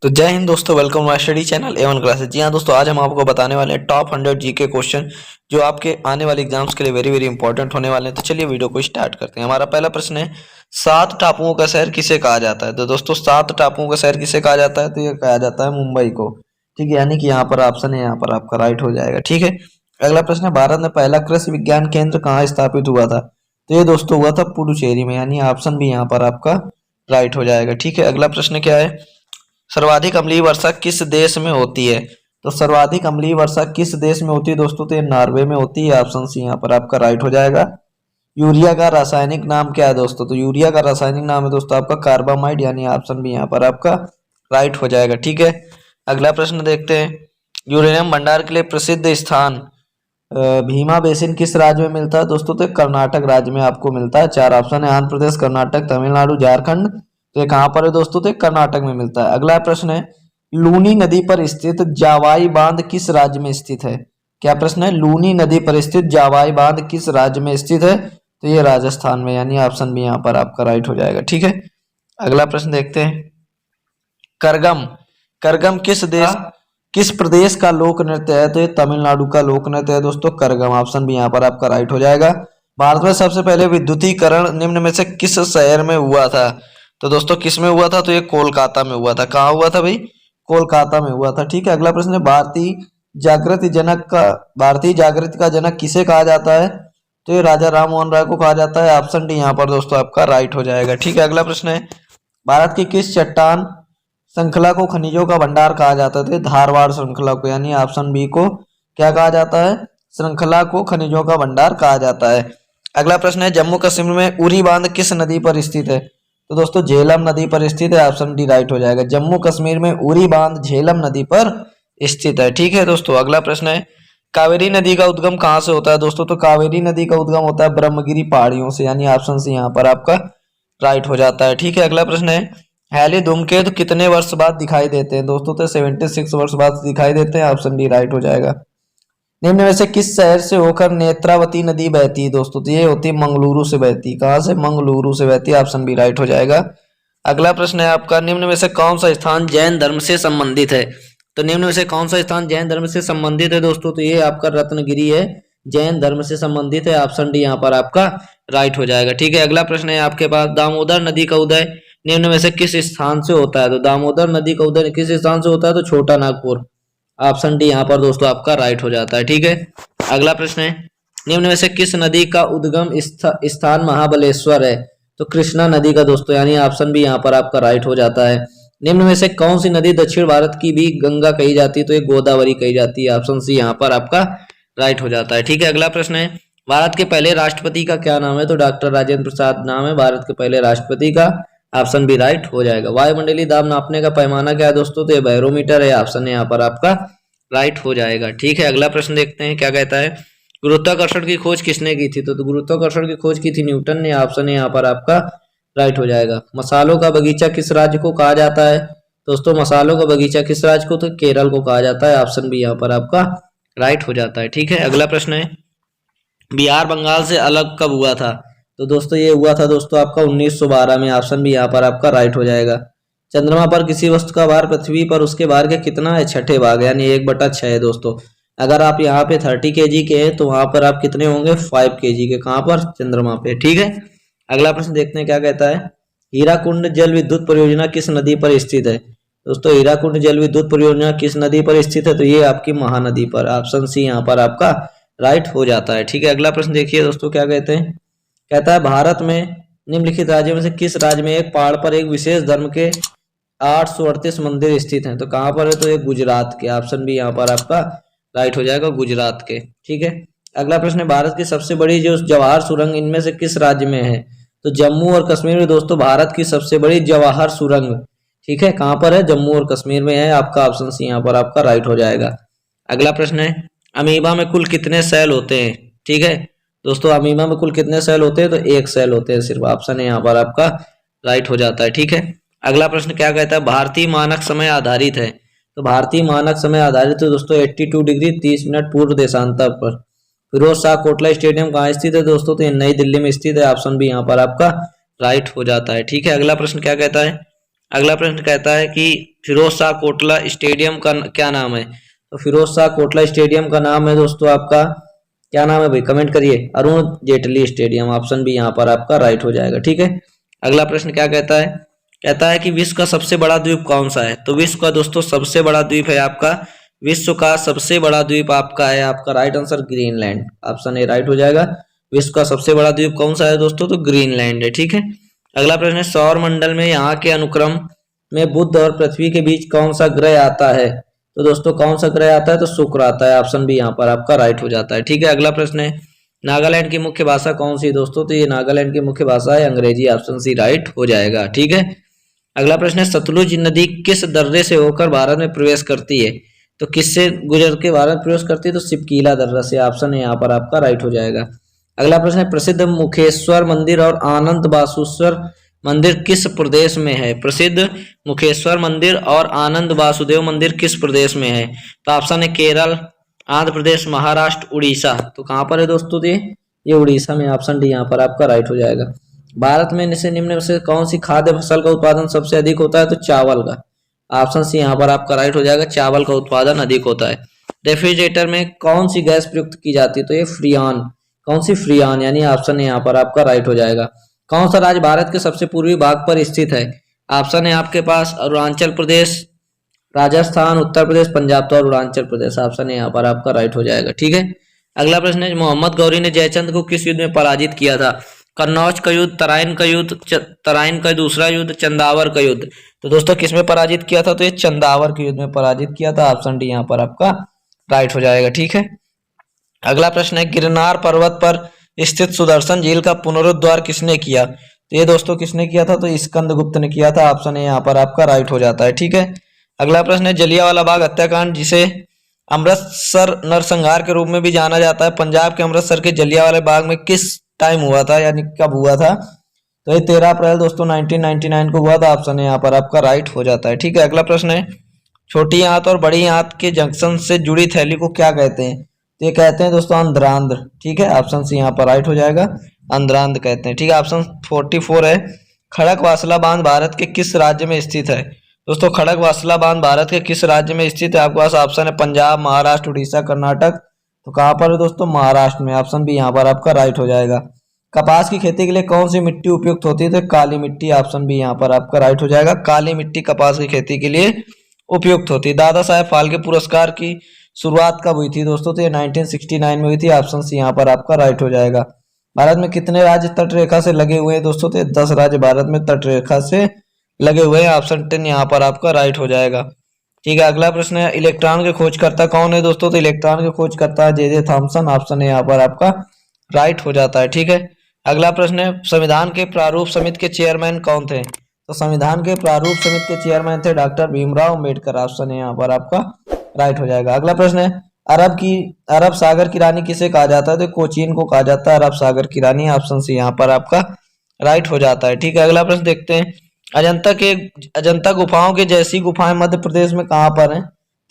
तो जय हिंद दोस्तों, welcome my study channel Avon classes. जी हाँ दोस्तों, आज हम आपको बताने वाले हैं टॉप 100 जीके क्वेश्चन जो आपके आने वाले एग्जाम्स के लिए वेरी वेरी इंपॉर्टेंट होने वाले हैं। तो चलिए वीडियो को स्टार्ट करते हैं। हमारा पहला प्रश्न है, 7 टापुओं का शहर किसे कहा जाता है? तो दोस्तों 7 टापुओं का शहर किसे कहा जाता है? तो ये कहा जाता है मुंबई को। ठीक है, यानी कि यहाँ पर ऑप्शन है, यहाँ पर आपका राइट हो जाएगा। ठीक है, अगला प्रश्न है, भारत में पहला कृषि विज्ञान केंद्र कहाँ स्थापित हुआ था? तो ये दोस्तों हुआ था पुडुचेरी में, यानी ऑप्शन भी यहाँ पर आपका राइट हो जाएगा। ठीक है, अगला प्रश्न क्या है, सर्वाधिक अम्लीय वर्षा किस देश में होती है? तो सर्वाधिक अम्लीय वर्षा किस देश में होती है दोस्तों? तो ये नॉर्वे में होती है। ऑप्शन सी यहाँ पर आपका राइट हो जाएगा। यूरिया का रासायनिक नाम क्या है दोस्तों? तो यूरिया का रासायनिक नाम है दोस्तों आपका कार्बामाइड, यानी ऑप्शन भी यहाँ पर आपका राइट हो जाएगा। ठीक है, अगला प्रश्न देखते हैं, यूरेनियम भंडार के लिए प्रसिद्ध स्थान भीमा बेसिन किस राज्य में मिलता है दोस्तों? तो कर्नाटक राज्य में आपको मिलता है। 4 ऑप्शन है, आंध्र प्रदेश, कर्नाटक, तमिलनाडु, झारखंड। तो ये कहाँ पर है दोस्तों? तो कर्नाटक में मिलता है। अगला प्रश्न है, लूनी नदी पर स्थित जावाई बांध किस राज्य में स्थित है? क्या प्रश्न है, लूनी नदी पर स्थित जावाई बांध किस राज्य में स्थित है? तो ये राजस्थान में, यानी ऑप्शन भी यहाँ पर आपका राइट हो जाएगा। ठीक है, अगला प्रश्न देखते हैं, करगम करगम किस प्रदेश का लोक नृत्य है? तो ये तमिलनाडु का लोक नृत्य है दोस्तों करगम। ऑप्शन भी यहाँ पर आपका राइट हो जाएगा। भारत में सबसे पहले विद्युतीकरण निम्न में से किस शहर में हुआ था? तो दोस्तों किस में हुआ था? तो ये कोलकाता में हुआ था। कहाँ हुआ था भाई? कोलकाता में हुआ था। ठीक है, अगला प्रश्न है, भारतीय जागृति का जनक किसे कहा जाता है? तो ये राजा राम मोहन राय को कहा जाता है। ऑप्शन डी यहाँ पर दोस्तों आपका राइट हो जाएगा। ठीक है, अगला प्रश्न है, भारत की किस चट्टान श्रृंखला को खनिजों का भंडार कहा जाता है? धारवाड़ श्रृंखला को, यानी ऑप्शन बी को क्या कहा जाता है? श्रृंखला को खनिजों का भंडार कहा जाता है। अगला प्रश्न है, जम्मू कश्मीर में उरी बांध किस नदी पर स्थित है? तो दोस्तों झेलम नदी पर स्थित है। ऑप्शन डी राइट हो जाएगा। जम्मू कश्मीर में उरी बांध झेलम नदी पर स्थित है। ठीक है दोस्तों, अगला प्रश्न है, कावेरी नदी का उद्गम कहाँ से होता है दोस्तों? तो कावेरी नदी का उद्गम होता है ब्रह्मगिरी पहाड़ियों से, यानी ऑप्शन सी यहाँ पर आपका राइट हो जाता है। ठीक है, अगला प्रश्न है, हैली धूमकेतु कितने वर्ष बाद दिखाई देते हैं दोस्तों? तो 76 वर्ष बाद दिखाई देते हैं। ऑप्शन डी राइट हो जाएगा। निम्न में से किस शहर से होकर नेत्रावती नदी बहती है दोस्तों? तो ये होती है मंगलुरु से बहती। कहाँ से? मंगलुरु से बहती है। ऑप्शन बी राइट हो जाएगा। अगला प्रश्न है आपका, निम्न में से कौन सा स्थान जैन धर्म से संबंधित है? तो निम्न में से कौन सा स्थान जैन धर्म से संबंधित है दोस्तों? तो ये आपका रत्नगिरी है, जैन धर्म से संबंधित है। ऑप्शन डी यहाँ पर आपका राइट हो जाएगा। ठीक है, अगला प्रश्न है आपके पास, दामोदर नदी का उदय निम्न में से किस स्थान से होता है? तो दामोदर नदी का उदय किस स्थान से होता है? तो छोटा नागपुर। ऑप्शन डी यहाँ पर दोस्तों आपका राइट हो जाता है। ठीक है, अगला प्रश्न है, निम्न में से किस नदी का उद्गम स्थान महाबलेश्वर है? तो कृष्णा नदी का दोस्तों, यानी ऑप्शन बी यहाँ पर आपका राइट हो जाता है। निम्न में से कौन सी नदी दक्षिण भारत की भी गंगा कही जाती है? तो ये गोदावरी कही जाती है। ऑप्शन सी यहाँ पर आपका राइट हो जाता है। ठीक है, अगला प्रश्न है, भारत के पहले राष्ट्रपति का क्या नाम है? तो डॉक्टर राजेंद्र प्रसाद नाम है भारत के पहले राष्ट्रपति का। ऑप्शन बी राइट हो जाएगा। वायुमंडलीय दाब नापने का पैमाना क्या है दोस्तों? तो ये बैरोमीटर है। ऑप्शन यहाँ पर आपका राइट हो जाएगा। ठीक है, अगला प्रश्न देखते हैं क्या कहता है, गुरुत्वाकर्षण की खोज किसने की थी? तो गुरुत्वाकर्षण की खोज की थी न्यूटन ने। ऑप्शन यहाँ पर आपका राइट हो जाएगा। मसालों का बगीचा किस राज्य को कहा जाता है दोस्तों? मसालों का बगीचा किस राज्य को? तो केरल को कहा जाता है। ऑप्शन बी यहाँ पर आपका राइट हो जाता है। ठीक है, अगला प्रश्न है, बिहार बंगाल से अलग कब हुआ था? तो दोस्तों ये हुआ था दोस्तों आपका 1912 में। ऑप्शन भी यहाँ पर आपका राइट हो जाएगा। चंद्रमा पर किसी वस्तु का भार पृथ्वी पर उसके भार के कितना है? 6ठे भाग, यानी 1/6 है दोस्तों। अगर आप यहाँ पे 30 kg के हैं तो वहां पर आप कितने होंगे? 5 kg के। कहाँ पर? चंद्रमा पे। ठीक है, अगला प्रश्न देखते हैं क्या कहता है, हीराकुंड जल विद्युत परियोजना किस नदी पर स्थित है? दोस्तों हीराकुंड जल विद्युत परियोजना किस नदी पर स्थित है? तो ये आपकी महानदी पर। ऑप्शन सी यहाँ पर आपका राइट हो जाता है। ठीक है, अगला प्रश्न देखिए दोस्तों क्या कहते हैं, कहता है, भारत में निम्नलिखित राज्यों में से किस राज्य में एक पहाड़ पर एक विशेष धर्म के 838 मंदिर स्थित हैं? तो कहाँ पर है? तो ये गुजरात के। ऑप्शन भी यहाँ पर आपका राइट हो जाएगा, गुजरात के। ठीक है, अगला प्रश्न है, भारत की सबसे बड़ी जो जवाहर सुरंग इनमें से किस राज्य में है? तो जम्मू और कश्मीर में दोस्तों भारत की सबसे बड़ी जवाहर सुरंग, ठीक है, कहाँ पर है? जम्मू और कश्मीर में है। आपका ऑप्शन सी यहाँ पर आपका राइट हो जाएगा। अगला प्रश्न है, अमीबा में कुल कितने सेल होते हैं? ठीक है दोस्तों, अमीबा में कुल कितने सेल होते हैं? तो 1 सेल होते हैं सिर्फ। ऑप्शन है यहाँ पर आपका राइट हो जाता है। ठीक है, अगला प्रश्न क्या कहता है, भारतीय मानक समय आधारित है? तो भारतीय मानक समय आधारित है दोस्तों 82 डिग्री 30 मिनट पूर्व देशांतर पर। फिरोज शाह कोटला स्टेडियम कहाँ स्थित है दोस्तों? तो ये नई दिल्ली में स्थित है। ऑप्शन भी यहाँ पर आपका राइट हो जाता है। ठीक है, अगला प्रश्न क्या कहता है, अगला प्रश्न कहता है कि फिरोज शाह कोटला स्टेडियम का क्या नाम है। तो फिरोज शाह कोटला स्टेडियम का नाम है दोस्तों आपका, क्या नाम है भाई, कमेंट करिए। Arun Jaitley stadium, option B यहाँ पर आपका राइट हो जाएगा। ठीक है, अगला प्रश्न क्या कहता है, कहता है कि विश्व का सबसे बड़ा द्वीप कौन सा है। तो विश्व का दोस्तों सबसे बड़ा द्वीप है आपका, विश्व का सबसे बड़ा द्वीप आपका है आपका right answer Greenland, option A right हो जाएगा। विश्व का सबसे बड़ा द्वीप कौन सा है दोस्तों, तो ग्रीनलैंड है। ठीक है, अगला प्रश्न है सौर मंडल में यहाँ के अनुक्रम में बुध और पृथ्वी के बीच कौन सा ग्रह आता है। तो दोस्तों कौन सा ग्रह आता है, तो शुक्र आता है, ऑप्शन बी यहाँ पर आपका राइट हो जाता है। ठीक है, अगला प्रश्न है नागालैंड की मुख्य भाषा कौन सी दोस्तों, तो ये नागालैंड की मुख्य भाषा है अंग्रेजी, ऑप्शन सी राइट हो जाएगा। ठीक है, अगला प्रश्न है सतलुज नदी किस दर्रे से होकर भारत में प्रवेश करती है। तो किससे गुजर के भारत में प्रवेश करती है, तो सिपकीला दर्रा से, ऑप्शन है यहाँ पर आपका राइट हो जाएगा। अगला प्रश्न है प्रसिद्ध मुखेश्वर मंदिर और आनंद बासुश्वर मंदिर किस प्रदेश में है। प्रसिद्ध मुखेश्वर मंदिर और आनंद वासुदेव मंदिर किस प्रदेश में है। तो ऑप्शन है केरल, आंध्र प्रदेश, महाराष्ट्र, उड़ीसा। तो कहाँ पर है दोस्तों, ये उड़ीसा में, ऑप्शन डी यहाँ पर आपका राइट हो जाएगा। भारत में निम्न में से कौन सी खाद्य फसल का उत्पादन सबसे अधिक होता है, तो चावल का, ऑप्शन सी यहाँ पर आपका राइट हो जाएगा, चावल का उत्पादन अधिक होता है। रेफ्रिजरेटर में कौन सी गैस प्रयुक्त की जाती है, तो ये फ्रियान, कौन सी, फ्रियान, यानी ऑप्शन यहाँ पर आपका राइट हो जाएगा। कौन सा राज्य भारत के सबसे पूर्वी भाग पर स्थित है। ऑप्शन है आपके पास अरुणाचल प्रदेश, राजस्थान, उत्तर प्रदेश, पंजाब। तो अरुणाचल प्रदेश, ऑप्शन है यहाँ पर आपका राइट हो जाएगा। ठीक है, अगला प्रश्न है मोहम्मद गौरी ने जयचंद को किस युद्ध में पराजित किया था। कन्नौज का युद्ध, तराइन का युद्ध, तराइन का दूसरा युद्ध, चंदावर का युद्ध। तो दोस्तों किसमें पराजित किया था, तो ये चंदावर के युद्ध में पराजित किया था, ऑप्शन डी यहाँ पर आपका राइट हो जाएगा। ठीक है, अगला प्रश्न है गिरनार पर्वत पर स्थित सुदर्शन झील का पुनरुद्धार किसने किया। तो ये दोस्तों किसने किया था, तो स्कंदगुप्त ने किया था, ऑप्शन है यहाँ पर आपका राइट हो जाता है। ठीक है, अगला प्रश्न है जलियांवाला बाग हत्याकांड, जिसे अमृतसर नरसंहार के रूप में भी जाना जाता है, पंजाब के अमृतसर के जलियांवाला बाग में किस टाइम हुआ था, यानी कब हुआ था। तो ये 13 अप्रैल दोस्तों 1999 को हुआ था, ऑप्शन है यहाँ पर आपका राइट हो जाता है। ठीक है, अगला प्रश्न है छोटी आंत और बड़ी आंत के जंक्शन से जुड़ी थैली को क्या कहते हैं। तो ये कहते हैं दोस्तों अंध्रांध्र। ठीक है, ऑप्शन सी यहाँ पर राइट हो जाएगा, अंध्रांध्र कहते हैं। ठीक है, ऑप्शन 44 है खड़कवासला बांध भारत के किस राज्य में स्थित है। दोस्तों खड़कवासला बांध भारत के किस राज्य में स्थित है, आपके पास ऑप्शन है पंजाब, महाराष्ट्र, उड़ीसा, कर्नाटक। तो कहाँ पर है दोस्तों, महाराष्ट्र में, ऑप्शन बी यहाँ पर आपका राइट हो जाएगा। कपास की खेती के लिए कौन सी मिट्टी उपयुक्त होती है, तो काली मिट्टी, ऑप्शन बी यहाँ पर आपका राइट हो जाएगा, काली मिट्टी कपास की खेती के लिए उपयुक्त होती है। दादा साहेब फाल्के पुरस्कार की शुरुआत कब हुई थी दोस्तों, तो ये 1969 में हुई थी, ऑप्शन सी यहाँ पर आपका राइट हो जाएगा। भारत में कितने राज्य तट रेखा से लगे हुए हैं दोस्तों, तो 10 राज्य भारत में तट रेखा से लगे हुए हैं, ऑप्शन 10 यहाँ पर आपका राइट हो जाएगा। ठीक है, अगला प्रश्न है इलेक्ट्रॉन के खोजकर्ता कौन है दोस्तों, तो इलेक्ट्रॉन के खोजकर्ता है जे थॉमसन, ऑप्शन है यहाँ पर आपका राइट हो जाता है। ठीक है, अगला प्रश्न है संविधान के प्रारूप समिति के चेयरमैन कौन थे। तो संविधान के प्रारूप समिति के चेयरमैन थे डॉक्टर भीमराव अम्बेडकर, ऑप्शन है यहाँ पर आपका राइट हो जाएगा। अगला प्रश्न है अरब सागर की रानी किसे कहा जाता है, तो कोचीन को कहा जाता है अरब सागर की रानी, ऑप्शन सी यहाँ पर आपका राइट हो जाता है। ठीक है, अगला प्रश्न देखते हैं अजंता गुफाओं के जैसी गुफाएं मध्य प्रदेश में कहाँ पर हैं,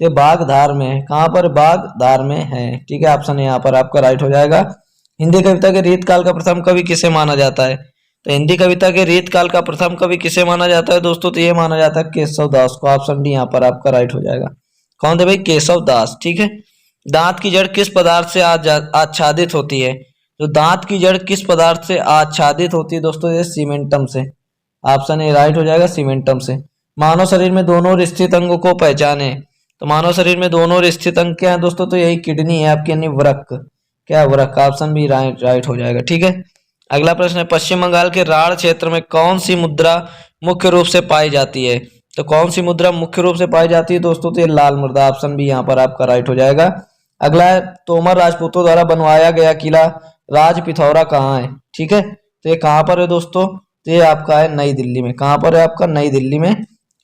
तो बागधार में है, कहाँ पर, बागधार में है। ठीक है, ऑप्शन यहाँ पर आपका राइट हो जाएगा। हिंदी कविता के रीतकाल का प्रथम कवि किसे माना जाता है, तो हिंदी कविता के रीतकाल का प्रथम कवि किसे माना जाता है दोस्तों, तो ये माना जाता है केशव दास को, ऑप्शन डी यहाँ पर आपका राइट हो जाएगा। कौन थे भाई, केशव दास। ठीक है, दांत की जड़ किस पदार्थ से आच्छादित होती है, तो दांत की जड़ किस पदार्थ से आच्छादित होती है दोस्तों, ये सीमेंटम से, ऑप्शन ए राइट हो जाएगा, सीमेंटम से। मानव शरीर में दोनों ओर स्थित अंगों को पहचाने, तो मानव शरीर में दोनों ओर स्थित अंग क्या है दोस्तों, तो यही किडनी है आपकी, यानी वृक्क, क्या वृक्क, ऑप्शन बी राइट हो जाएगा। ठीक है, अगला प्रश्न है पश्चिम बंगाल के राढ़ क्षेत्र में कौन सी मुद्रा मुख्य रूप से पाई जाती है, तो कौन सी मुद्रा मुख्य रूप से पाई जाती है दोस्तों, तो ये लाल मुद्रा, ऑप्शन बी यहाँ पर आपका राइट हो जाएगा। अगला है तोमर राजपूतों द्वारा बनवाया गया किला राज पिथौरा कहाँ है। ठीक है, तो ये कहाँ पर है दोस्तों, तो ये आपका है नई दिल्ली में, कहाँ पर है आपका, नई दिल्ली में।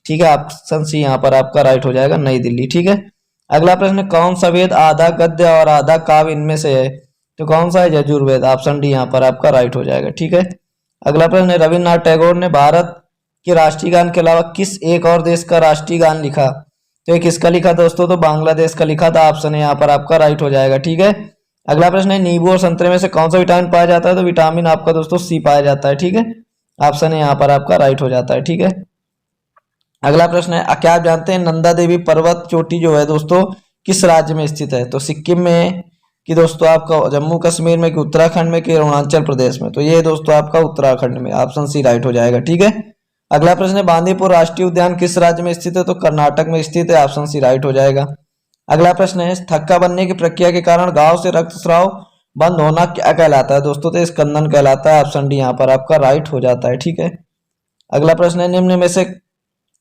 ठीक है, ऑप्शन सी यहाँ पर आपका राइट हो जाएगा, नई दिल्ली। ठीक है, अगला प्रश्न कौन सा वेद आधा गद्य और आधा काव्य इनमें से है, तो कौन सा है, यजुर्वेद, ऑप्शन डी यहाँ पर आपका राइट हो जाएगा। ठीक है, अगला प्रश्न है रविन्द्रनाथ टैगोर ने भारत के राष्ट्रीय गान के अलावा किस एक और देश का राष्ट्रीय गान लिखा, तो ये किसका लिखा दोस्तों, तो बांग्लादेश का लिखा था, ऑप्शन है यहाँ पर आपका राइट हो जाएगा। ठीक है, अगला प्रश्न है नींबू और संतरे में से कौन सा विटामिन पाया जाता है, तो विटामिन आपका दोस्तों सी पाया जाता है। ठीक है, ऑप्शन है यहाँ पर आपका राइट हो जाता है। ठीक है, अगला प्रश्न है, क्या आप जानते हैं नंदा देवी पर्वत चोटी जो है दोस्तों किस राज्य में स्थित है? तो सिक्किम में, कि दोस्तों आपका जम्मू कश्मीर में, कि उत्तराखंड में, कि अरुणाचल प्रदेश में? तो ये दोस्तों आपका उत्तराखंड में, ऑप्शन सी राइट हो जाएगा। ठीक है। अगला प्रश्न है, बांदीपुर राष्ट्रीय उद्यान किस राज्य में स्थित है? तो कर्नाटक में स्थित है, ऑप्शन सी राइट हो जाएगा। अगला प्रश्न है, थक्का बनने की प्रक्रिया के कारण घाव से रक्तस्राव बंद होना क्या कहलाता है? दोस्तों तो स्कंदन कहलाता है, ऑप्शन डी यहाँ पर आपका राइट हो जाता है। ठीक है। अगला प्रश्न है,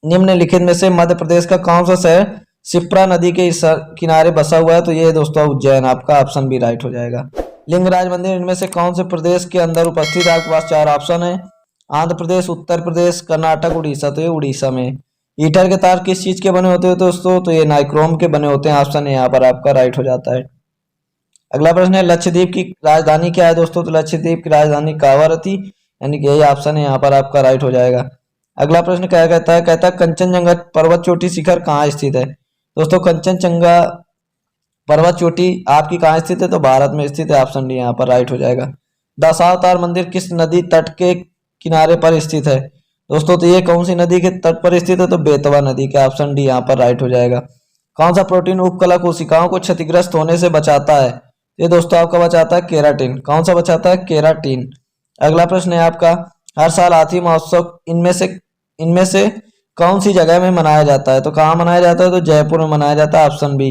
निम्नलिखित में से मध्य प्रदेश का कौन सा शहर शिप्रा नदी के किनारे बसा हुआ है? तो ये दोस्तों उज्जैन, आपका ऑप्शन बी राइट हो जाएगा। लिंगराज मंदिर इनमें से कौन से प्रदेश के अंदर उपस्थित है? आपके पास चार ऑप्शन है, आंध्र प्रदेश, उत्तर प्रदेश, कर्नाटक, उड़ीसा। तो ये उड़ीसा में। ईटर के तार किस चीज के बने होते हैं दोस्तों? तो ये नाइक्रोम के बने होते हैं, ऑप्शन यहाँ पर आपका राइट हो जाता है। अगला प्रश्न है, लक्षद्वीप की राजधानी क्या है दोस्तों? तो लक्षद्वीप की राजधानी कावारती, यानी कि यही ऑप्शन है यहाँ पर आपका राइट हो जाएगा। अगला प्रश्न क्या कहता है? कहता है कंचनजंगा पर्वत चोटी शिखर कहाँ स्थित है? दोस्तों कंचनजंगा पर्वत चोटी आपकी कहाँ स्थित है? तो भारत में स्थित है, ऑप्शन डी यहाँ पर राइट हो जाएगा। दशावतार मंदिर किस नदी तट के किनारे पर स्थित है? दोस्तों तो ये कौन सी नदी के तट पर स्थित है? तो बेतवा नदी के, ऑप्शन डी यहाँ पर राइट हो जाएगा। कौन सा प्रोटीन उपकला कोशिकाओं को क्षतिग्रस्त होने से बचाता है? ये दोस्तों आपका बचाता है केराटिन। कौन सा बचाता है? केराटिन। अगला प्रश्न है आपका, हर साल हाथी महोत्सव इनमें से कौन सी जगह में मनाया जाता है? तो कहाँ मनाया जाता है? तो जयपुर में मनाया जाता है, ऑप्शन बी।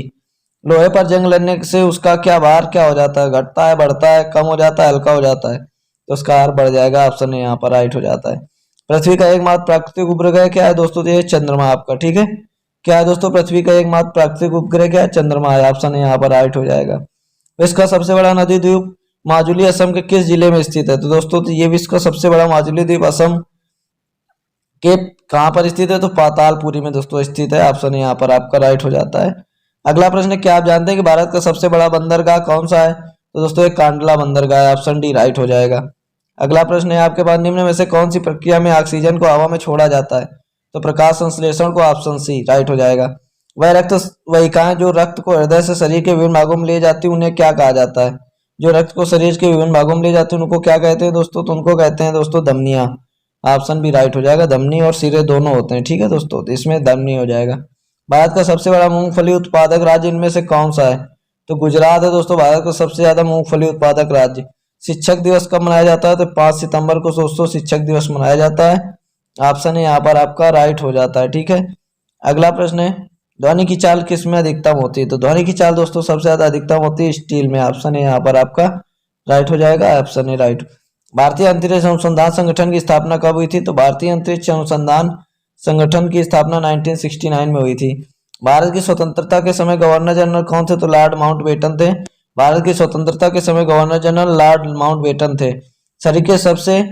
लोहे पर जंग लगने से उसका क्या भार क्या हो जाता है? घटता है, बढ़ता है, कम हो जाता है, हल्का हो जाता है? तो उसका भार बढ़ जाएगा, ऑप्शन यहाँ पर राइट हो जाता है। पृथ्वी का एकमात्र प्राकृतिक उपग्रह क्या है दोस्तों? तो ये चंद्रमा आपका। ठीक है। क्या है दोस्तों पृथ्वी का एकमात्र प्राकृतिक उपग्रह क्या है? चंद्रमा है, ऑप्शन यहाँ पर राइट हो जाएगा। विश्व का सबसे बड़ा नदी द्वीप माजुली असम के किस जिले में स्थित है? तो दोस्तों तो ये विश्व का सबसे बड़ा माजुली द्वीप असम के कहाँ पर स्थित है? तो पातालपुरी में दोस्तों स्थित है, ऑप्शन यहाँ पर आपका राइट हो जाता है। अगला प्रश्न है, क्या आप जानते हैं कि भारत का सबसे बड़ा बंदरगाह कौन सा है? तो दोस्तों एक कांडला बंदरगाह है, ऑप्शन डी राइट हो जाएगा। अगला प्रश्न है आपके पास, निम्न में से कौन सी प्रक्रिया में ऑक्सीजन को हवा में छोड़ा जाता है? तो प्रकाश संश्लेषण को, ऑप्शन सी राइट हो जाएगा। वह रक्त वाहिकाएं जो रक्त को हृदय से शरीर के विभिन्न भागों में ले जाती है उन्हें क्या कहा जाता है? जो रक्त को शरीर के विभिन्न भागों में ले जाते हैं उनको क्या कहते हैं दोस्तों? तो उनको कहते हैं दोस्तों धमनियां, ऑप्शन भी राइट हो जाएगा। धमनी और सिरे दोनों होते हैं। ठीक है दोस्तों, तो इसमें धमनी हो जाएगा। भारत का सबसे बड़ा मूंगफली उत्पादक राज्य इनमें से कौन सा है? तो गुजरात है दोस्तों भारत का सबसे ज्यादा मूंगफली उत्पादक राज्य। शिक्षक दिवस कब मनाया जाता है? तो 5 सितंबर को दोस्तों शिक्षक दिवस मनाया जाता है, ऑप्शन है यहाँ पर आपका राइट हो जाता है। ठीक है। अगला प्रश्न है, ध्वनि की चाल किस में अधिकतम होती है? तो ध्वनि की चाल दोस्तों सबसे ज्यादा अधिकतम होती है स्टील में, ऑप्शन है यहाँ पर आपका राइट हो जाएगा, ऑप्शन है राइट। भारतीय अंतरिक्ष अनुसंधान संगठन की स्थापना कब हुई थी? तो भारतीय अंतरिक्ष अनुसंधान संगठन की स्थापना 1969 में हुई थी। भारत की स्वतंत्रता के समय गवर्नर जनरल कौन थे? तो लॉर्ड माउंटबेटन थे। भारत की स्वतंत्रता के समय गवर्नर जनरल लॉर्ड माउंटबेटन थे। शरीर के सबसे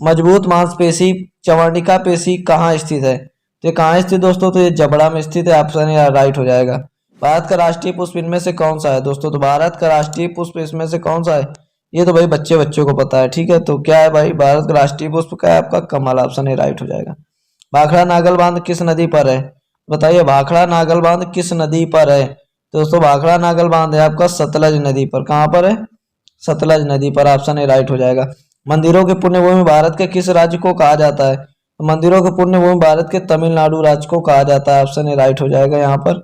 मजबूत मांसपेशी चमड़िका पेशी कहाँ स्थित है? तो ये कहाँ स्थित दोस्तों? तो ये जबड़ा में स्थित है, ऑप्शन है राइट हो जाएगा। भारत का राष्ट्रीय पुष्प इनमें से कौन सा है दोस्तों? तो भारत का राष्ट्रीय पुष्प इसमें से कौन सा है? ये तो भाई बच्चों को पता है। ठीक है, तो क्या है भाई भारत का राष्ट्रीय पुष्प क्या है आपका? कमल, ऑप्शन है राइट हो जाएगा। भाखड़ा नागल बांध किस नदी पर है? बताइए भाखड़ा नागल बांध किस नदी पर है? तो दोस्तों भाखड़ा नागल बांध है आपका सतलज नदी पर। कहाँ पर है? सतलज नदी पर, ऑप्शन है राइट हो जाएगा। मंदिरों की पुण्य भूमि भारत के किस राज्य को कहा जाता है? तो मंदिरों की पुण्य भूमि भारत के तमिलनाडु राज्य को कहा जाता है, ऑप्शन है राइट हो जाएगा यहाँ पर।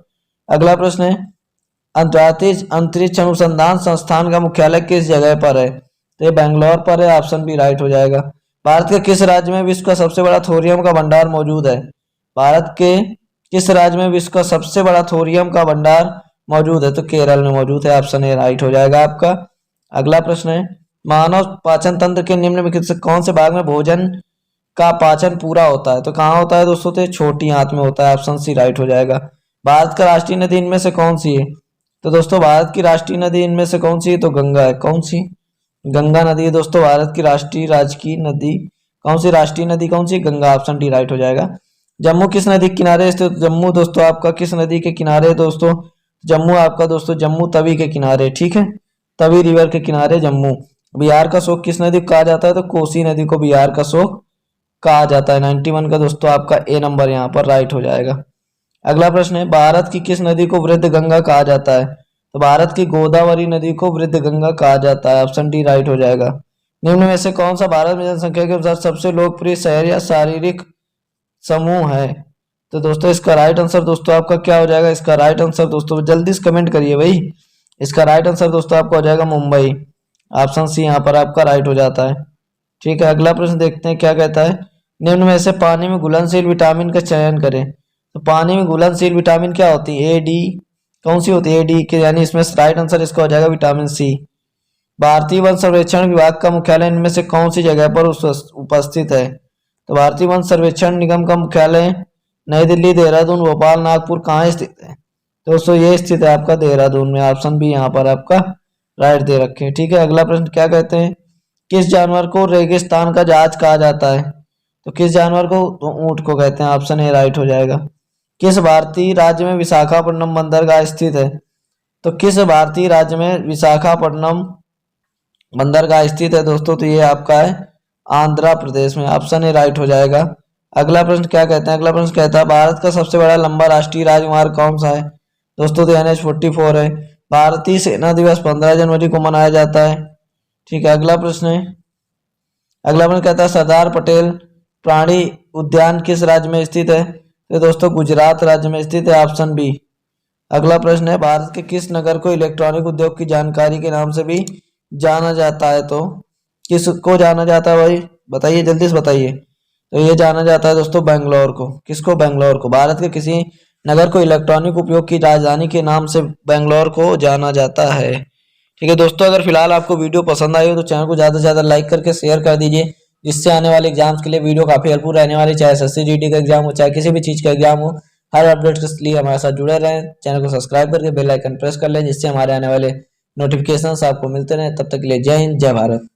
अगला प्रश्न है, अंतर्राष्ट्रीय अंतरिक्ष अनुसंधान संस्थान का मुख्यालय किस जगह पर है? तो ये बेंगलोर पर है, ऑप्शन भी राइट हो जाएगा। भारत के किस राज्य में विश्व का सबसे बड़ा थोरियम का भंडार मौजूद है? भारत के किस राज्य में विश्व का सबसे बड़ा थोरियम का भंडार मौजूद है? तो केरल में मौजूद है, ऑप्शन ए राइट हो जाएगा आपका। अगला प्रश्न है, मानव पाचन तंत्र के निम्नलिखित से कौन से भाग में भोजन का पाचन पूरा होता है? तो कहाँ होता है दोस्तों? तो छोटी आंत में होता है, ऑप्शन सी राइट हो जाएगा। भारत का राष्ट्रीय नदी इनमें से कौन सी है? तो दोस्तों भारत की राष्ट्रीय नदी इनमें से कौन सी है? तो गंगा है। कौन सी? गंगा नदी है दोस्तों भारत की राष्ट्रीय राजकीय नदी। कौन सी राष्ट्रीय नदी कौन सी? गंगा, ऑप्शन डी राइट हो जाएगा। जम्मू किस नदी के किनारे स्थित? जम्मू दोस्तों आपका किस नदी के किनारे है दोस्तों? जम्मू आपका दोस्तों जम्मू तवी के किनारे। ठीक है, तवी रिवर के किनारे जम्मू। बिहार का शोक किस नदी को कहा जाता है? तो कोसी नदी को बिहार का शोक कहा जाता है। 91 का दोस्तों आपका ए नंबर यहाँ पर राइट हो जाएगा। अगला प्रश्न है, भारत की किस नदी को वृद्ध गंगा कहा जाता है? तो भारत की गोदावरी नदी को वृद्ध गंगा कहा जाता है, ऑप्शन डी राइट हो जाएगा। निम्न में से कौन सा भारत में जनसंख्या के अनुसार सबसे लोकप्रिय शहर या शारीरिक समूह है? तो दोस्तों इसका राइट आंसर दोस्तों आपका क्या हो जाएगा? इसका राइट आंसर दोस्तों जल्दी से कमेंट करिए भाई। इसका राइट आंसर दोस्तों आपका हो जाएगा मुंबई। ऑप्शन सी यहाँ पर आपका राइट हो जाता है। ठीक है, अगला प्रश्न देखते हैं क्या कहता है। निम्न में से पानी में घुलनशील विटामिन का चयन करें। तो पानी में घुलनशील विटामिन क्या होती है? A D. कौन सी होती है? ए डी के, यानी इसमें राइट आंसर इसका हो जाएगा विटामिन सी। भारतीय वन सर्वेक्षण विभाग का मुख्यालय इनमें से कौन सी जगह पर उपस्थित है? तो भारतीय वन सर्वेक्षण निगम का मुख्यालय नई दिल्ली, देहरादून, भोपाल, नागपुर कहाँ स्थित है? तो दोस्तों ये स्थित है आपका देहरादून में। ऑप्शन बी यहाँ पर आपका राइट दे रखे हैं। ठीक है, अगला प्रश्न क्या कहते हैं। किस जानवर को रेगिस्तान का जहाज कहा जाता है? तो किस जानवर को? तो ऊंट को कहते हैं। ऑप्शन ए राइट हो जाएगा। किस भारतीय राज्य में विशाखापट्टनम बंदरगाह स्थित है? तो किस भारतीय राज्य में विशाखापट्टनम बंदरगाह स्थित है दोस्तों? तो ये आपका है आंध्र प्रदेश में। ऑप्शन ए राइट हो जाएगा। अगला प्रश्न क्या कहते हैं। अगला प्रश्न कहता है भारत का सबसे बड़ा लंबा राष्ट्रीय राजमार्ग कौन सा है? दोस्तों तो NH-44 है। भारतीय सेना दिवस 15 जनवरी को मनाया जाता है। ठीक है, अगला प्रश्न है। अगला प्रश्न कहता है सरदार पटेल प्राणी उद्यान किस राज्य में स्थित है? तो दोस्तों गुजरात राज्य में स्थित है। Option B. अगला प्रश्न है भारत के किस नगर को इलेक्ट्रॉनिक उद्योग की जानकारी के नाम से भी जाना जाता है? तो किसको जाना जाता है भाई? बताइए, जल्दी से बताइए। तो ये जाना जाता है दोस्तों बेंगलोर को। किसको? बेंगलोर को। भारत के किसी नगर को इलेक्ट्रॉनिक उपयोग की राजधानी के नाम से बेंगलोर को जाना जाता है। ठीक है दोस्तों, अगर फिलहाल आपको वीडियो पसंद आई हो तो चैनल को ज़्यादा से ज़्यादा लाइक करके शेयर कर दीजिए, जिससे आने वाले एग्जाम्स के लिए वीडियो काफ़ी हेल्पफुल रहने वाली, चाहे SSC GT का एग्जाम हो, चाहे किसी भी चीज़ का एग्जाम हो। हर अपडेट के लिए हमारे साथ जुड़े रहें। चैनल को सब्सक्राइब करके बेल आइकन प्रेस कर लें, जिससे हमारे आने वाले नोटिफिकेशन आपको मिलते रहें। तब तक के लिए जय हिंद, जय भारत।